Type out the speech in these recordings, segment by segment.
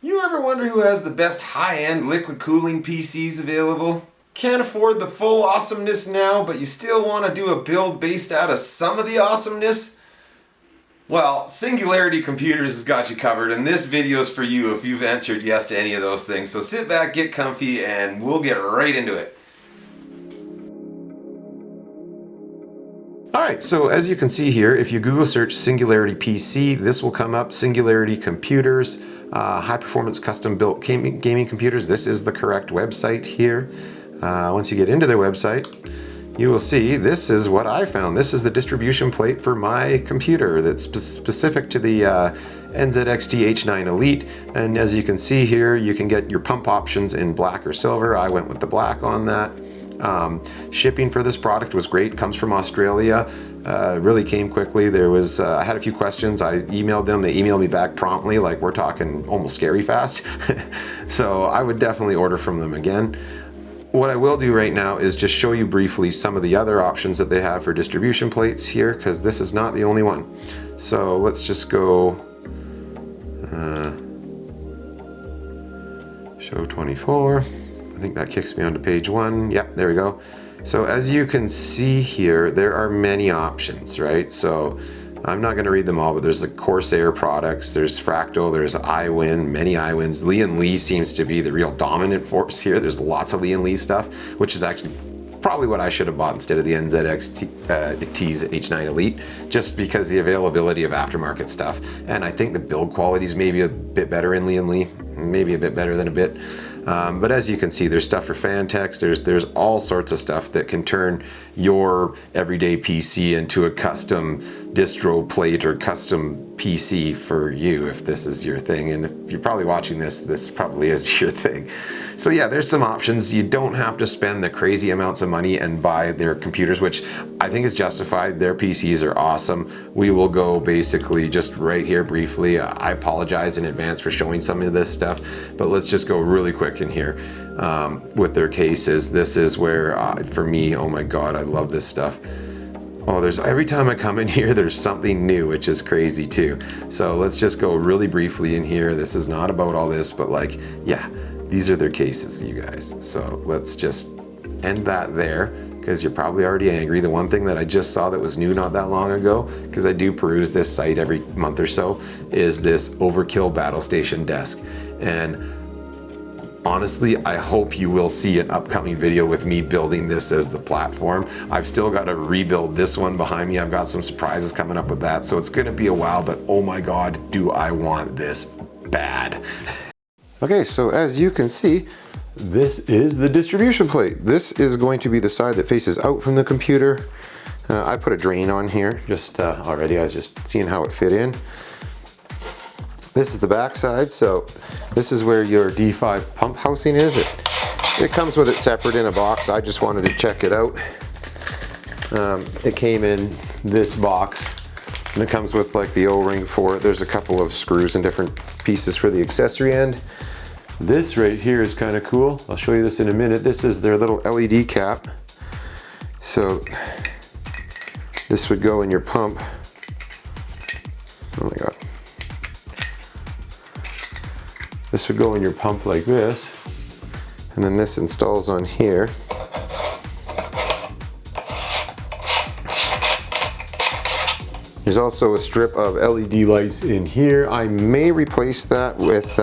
You ever wonder who has the best high-end liquid cooling PCs available? Can't afford the full awesomeness now, but you still want to do a build based out of some of the awesomeness? Well, Singularity Computers has got you covered, and this video is for you if you've answered yes to any of those things. So sit back, get comfy, and we'll get right into it. Alright, so as you can see here, if you Google search Singularity PC, this will come up. Singularity Computers, high performance custom built gaming computers. This is the correct website here. Once you get into their website, you will see this is what I found. This is the distribution plate for my computer that's specific to the NZXT H9 Elite. And as you can see here, you can get your pump options in black or silver. I went with the black on that. Shipping for this product was great. Comes from Australia. Really came quickly. I had a few questions. I emailed them. They emailed me back promptly. Like, we're talking almost scary fast. So I would definitely order from them again. What I will do right now is just show you briefly some of the other options that they have for distribution plates here, because this is not the only one. So let's just go show 24. I think that kicks me onto page 1. Yep, there we go. So as you can see here, there are many options, right? So I'm not going to read them all, but there's the Corsair products, there's Fractal, there's iWin, many iWins. Lee & Lee seems to be the real dominant force here. There's lots of Lee & Lee stuff, which is actually probably what I should have bought instead of the NZXT's H9 Elite, just because the availability of aftermarket stuff. And I think the build quality is maybe a bit better in Lee & Lee, maybe a bit better than a bit. But as you can see, there's stuff for Fantex, there's all sorts of stuff that can turn your everyday PC into a custom distro plate or custom PC for you, if this is your thing. And if you're probably watching this, this probably is your thing. So yeah, there's some options. You don't have to spend the crazy amounts of money and buy their computers, which I think is justified. Their PCs are awesome. We will go basically just right here briefly. I apologize in advance for showing some of this stuff, but let's just go really quick in here with their cases. This is where, for me, oh my God, I love this stuff. Oh, every time I come in here, there's something new, which is crazy too. So let's just go really briefly in here. This is not about all this, but like, yeah, these are their cases, you guys. So let's just end that there, because you're probably already angry. The one thing that I just saw that was new not that long ago, because I do peruse this site every month or so, is this Overkill Battle Station desk. And honestly, I hope you will see an upcoming video with me building this as the platform. I've still got to rebuild this one behind me. I've got some surprises coming up with that, so it's going to be a while, but oh my God, do I want this bad. Okay, so as you can see, this is the distribution plate. This is going to be the side that faces out from the computer. I put a drain on here just already. I was just seeing how it fit in. This is the back side, so this is where your D5 pump housing is. It comes with it separate in a box. I just wanted to check it out. It came in this box, and it comes with like the O-ring for it. There's a couple of screws and different pieces for the accessory end. This right here is kind of cool. I'll show you this in a minute. This is their little LED cap. So this would go in your pump. Oh my God. This would go in your pump like this, and then this installs on here. There's also a strip of LED lights in here. I may replace that with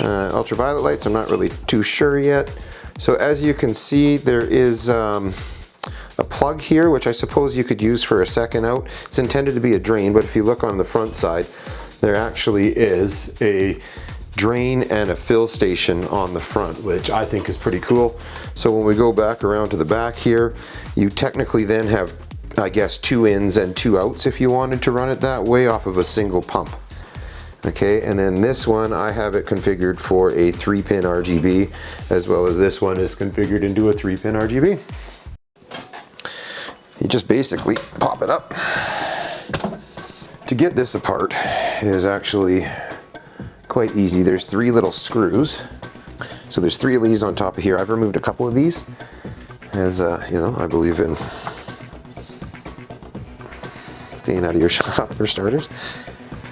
ultraviolet lights. I'm not really too sure yet. So as you can see, there is a plug here, which I suppose you could use for a second out. It's intended to be a drain, but if you look on the front side, there actually is a drain and a fill station on the front, which I think is pretty cool. So when we go back around to the back here, you technically then have, I guess, 2 ins and 2 outs if you wanted to run it that way off of a single pump. Okay, and then this one, I have it configured for a 3-pin RGB, as well as this one is configured into a 3-pin RGB. You just basically pop it up. To get this apart is actually quite easy. There's 3 little screws. So there's 3 of these on top of here. I've removed a couple of these, as you know, I believe in staying out of your shop for starters.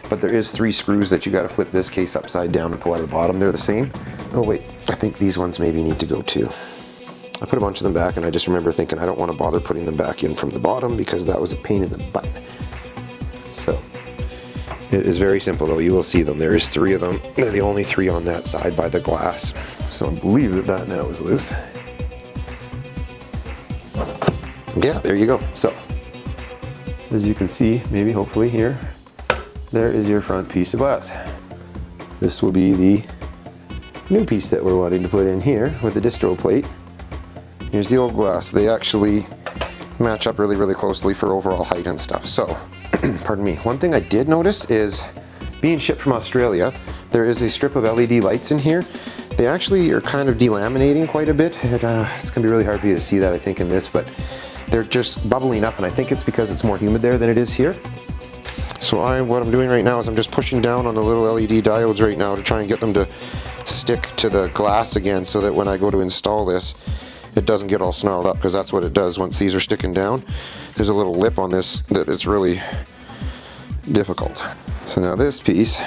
but there is 3 screws that you got to flip this case upside down and pull out of the bottom. They're the same. Oh wait, I think these ones maybe need to go too. I put a bunch of them back and I just remember thinking I don't want to bother putting them back in from the bottom because that was a pain in the butt. So it is very simple though. You will see them. There is 3 of them. They're the only 3 on that side by the glass. So I believe that that now is loose. Yeah, there you go. So as you can see, maybe hopefully here, there is your front piece of glass. This will be the new piece that we're wanting to put in here with the distro plate. Here's the old glass. They actually match up really, really closely for overall height and stuff. So, pardon me. One thing I did notice is being shipped from Australia, there is a strip of LED lights in here. They actually are kind of delaminating quite a bit. It's going to be really hard for you to see that, I think, in this, but they're just bubbling up, and I think it's because it's more humid there than it is here. So what I'm doing right now is I'm just pushing down on the little LED diodes right now to try and get them to stick to the glass again so that when I go to install this, it doesn't get all snarled up, because that's what it does once these are sticking down. There's a little lip on this that it's really difficult. So now this piece,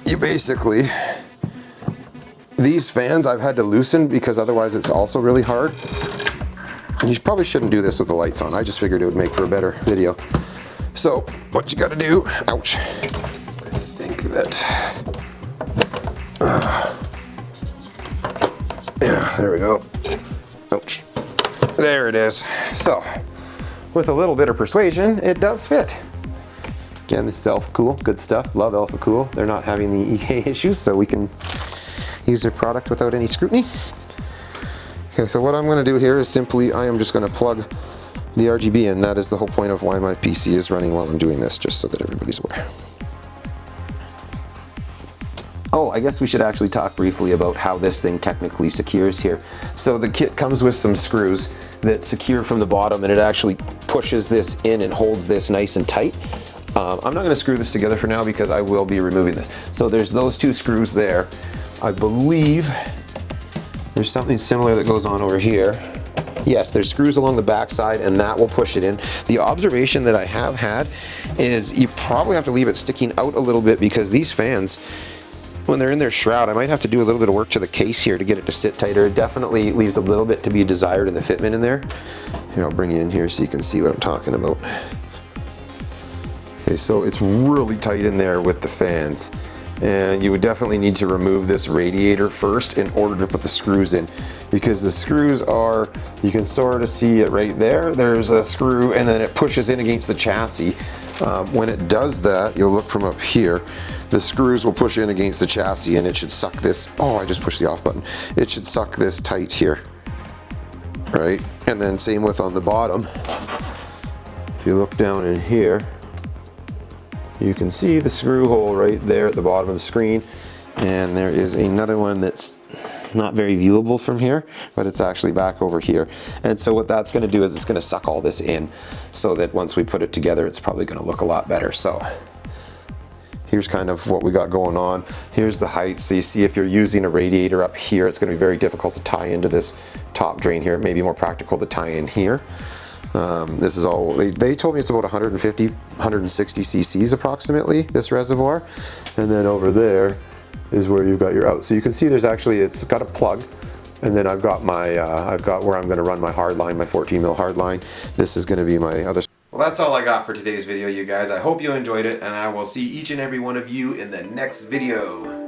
you basically, these fans I've had to loosen because otherwise it's also really hard. You probably shouldn't do this with the lights on. I just figured it would make for a better video. So what you got to do, ouch, I think that, yeah, there we go. Ouch. There it is. So, with a little bit of persuasion, it does fit. Again, this is Alpha Cool, good stuff. Love Alpha Cool. They're not having the EK issues, so we can use their product without any scrutiny. Okay, so what I'm going to do here is simply, I am just going to plug the RGB in. That is the whole point of why my PC is running while I'm doing this, just so that everybody's aware. Oh, I guess we should actually talk briefly about how this thing technically secures here. So the kit comes with some screws that secure from the bottom, and it actually pushes this in and holds this nice and tight. I'm not going to screw this together for now because I will be removing this. So there's those 2 screws there. I believe there's something similar that goes on over here. Yes, there's screws along the back side, and that will push it in. The observation that I have had is you probably have to leave it sticking out a little bit, because these fans, when they're in their shroud, I might have to do a little bit of work to the case here to get it to sit tighter. It definitely leaves a little bit to be desired in the fitment in there. Here, I'll bring you in here so you can see what I'm talking about. Okay, so it's really tight in there with the fans. And you would definitely need to remove this radiator first in order to put the screws in, because the screws are, you can sort of see it right there. There's a screw, and then it pushes in against the chassis. When it does that, you'll look from up here, the screws will push in against the chassis, and it should suck this, oh, I just pushed the off button. It should suck this tight here, right? And then same with on the bottom. If you look down in here, you can see the screw hole right there at the bottom of the screen, and there is another one that's not very viewable from here, but it's actually back over here. And so what that's going to do is it's going to suck all this in, so that once we put it together, it's probably going to look a lot better. So here's kind of what we got going on. Here's the height. So you see, if you're using a radiator up here, it's going to be very difficult to tie into this top drain here. It may be more practical to tie in here. This is all, they told me it's about 150, 160 cc's approximately, this reservoir. And then over there is where you've got your out. So you can see there's actually, it's got a plug. And then I've got my, I've got where I'm going to run my hard line, my 14 mil hard line. This is going to be my other. Well, that's all I got for today's video, you guys. I hope you enjoyed it, and I will see each and every one of you in the next video.